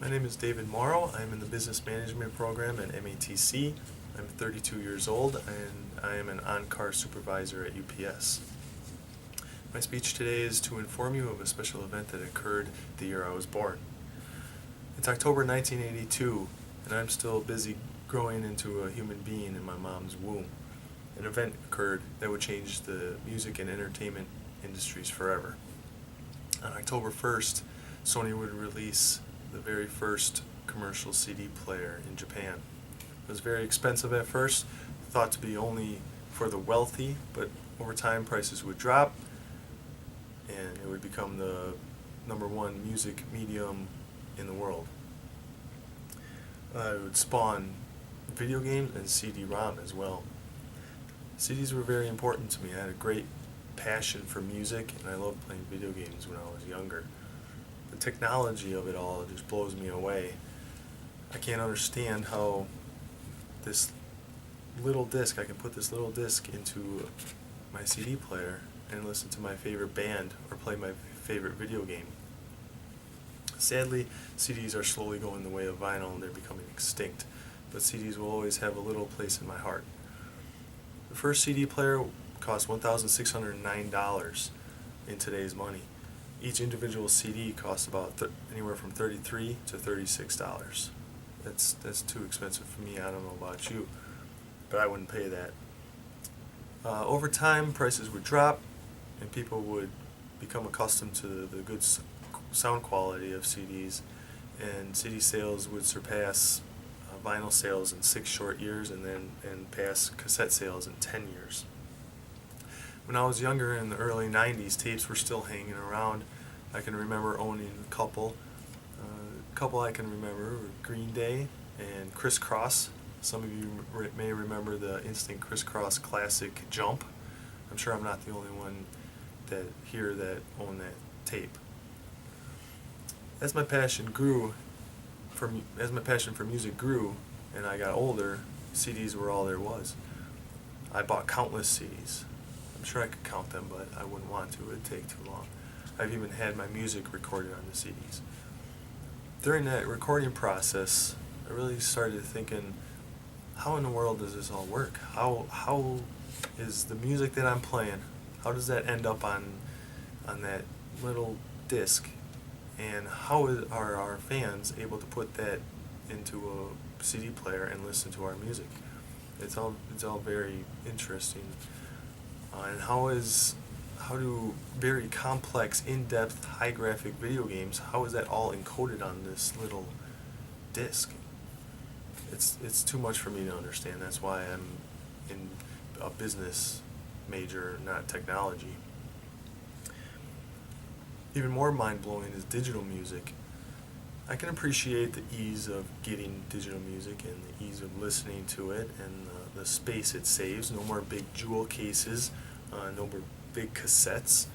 My name is David Morrow. I'm in the Business Management program at MATC. I'm 32 years old and I am an on-car supervisor at UPS. My speech today is to inform you of a special event that occurred the year I was born. It's October 1982 and I'm still busy growing into a human being in my mom's womb. An event occurred that would change the music and entertainment industries forever. On October 1st, Sony would release the very first commercial CD player in Japan. It was very expensive at first, thought to be only for the wealthy, but over time prices would drop and it would become the #1 music medium in the world. It would spawn video games and CD-ROM as well. CDs were very important to me. I had a great passion for music and I loved playing video games when I was younger. The technology of it all just blows me away. I can't understand how this little disc, I can put this little disc into my CD player and listen to my favorite band or play my favorite video game. Sadly, CDs are slowly going the way of vinyl and they're becoming extinct, but CDs will always have a little place in my heart. The first CD player cost $1,609 in today's money. Each individual CD costs about anywhere from $33 to $36. That's too expensive for me. I don't know about you, but I wouldn't pay that. Over time, prices would drop, and people would become accustomed to the good sound quality of CDs, and CD sales would surpass vinyl sales in 6 short years, and pass cassette sales in 10 years. When I was younger in the early 90s, tapes were still hanging around. I can remember owning a couple. A couple I can remember were Green Day and Criss Cross. Some of you may remember the instant Criss Cross classic Jump. I'm sure I'm not the only one that owned that tape. As my passion for music grew and I got older, CDs were all there was. I bought countless CDs. I'm sure I could count them, but I wouldn't want to. It would take too long. I've even had my music recorded on the CDs. During that recording process, I really started thinking, how in the world does this all work? How is the music that I'm playing, how does that end up on that little disc? And how are our fans able to put that into a CD player and listen to our music? It's all very interesting. And how do very complex, in-depth, high-graphic video games, how is that all encoded on this little disc? It's too much for me to understand. That's why I'm in a business major, not technology. Even more mind-blowing is digital music. I can appreciate the ease of getting digital music and the ease of listening to it and the space it saves. No more big jewel cases, no more big cassettes.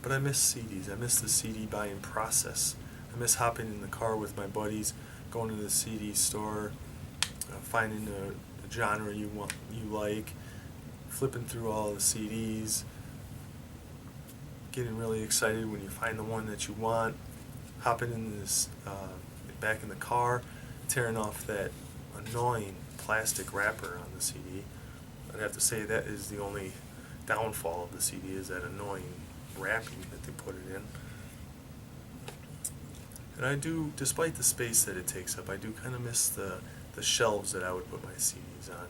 But I miss CDs. I miss the CD buying process. I miss hopping in the car with my buddies, going to the CD store, finding the genre you like, flipping through all the CDs, getting really excited when you find the one that you want, hopping in this back in the car, tearing off that annoying plastic wrapper on the CD. I'd have to say that is the only downfall of the CD, is that annoying wrapping that they put it in. And I do, despite the space that it takes up, I do kind of miss the shelves that I would put my CDs on.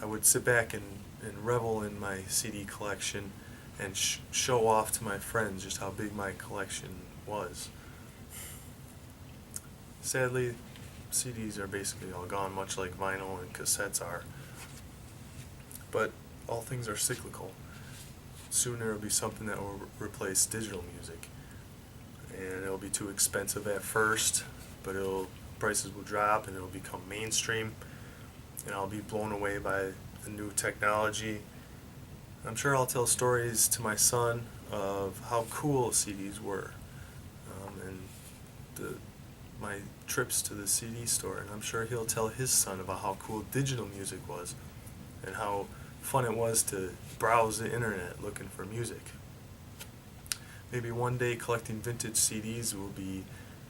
I would sit back and revel in my CD collection and show off to my friends just how big my collection was. Sadly, CDs are basically all gone, much like vinyl and cassettes are. But all things are cyclical. Soon there will be something that will replace digital music. And it'll be too expensive at first, but prices will drop and it'll become mainstream. And I'll be blown away by the new technology. I'm sure I'll tell stories to my son of how cool CDs were, and my trips to the CD store, and I'm sure he'll tell his son about how cool digital music was and how fun it was to browse the internet looking for music. Maybe one day collecting vintage CDs will be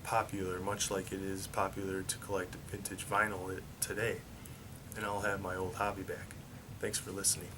popular, much like it is popular to collect vintage vinyl today. And I'll have my old hobby back. Thanks for listening.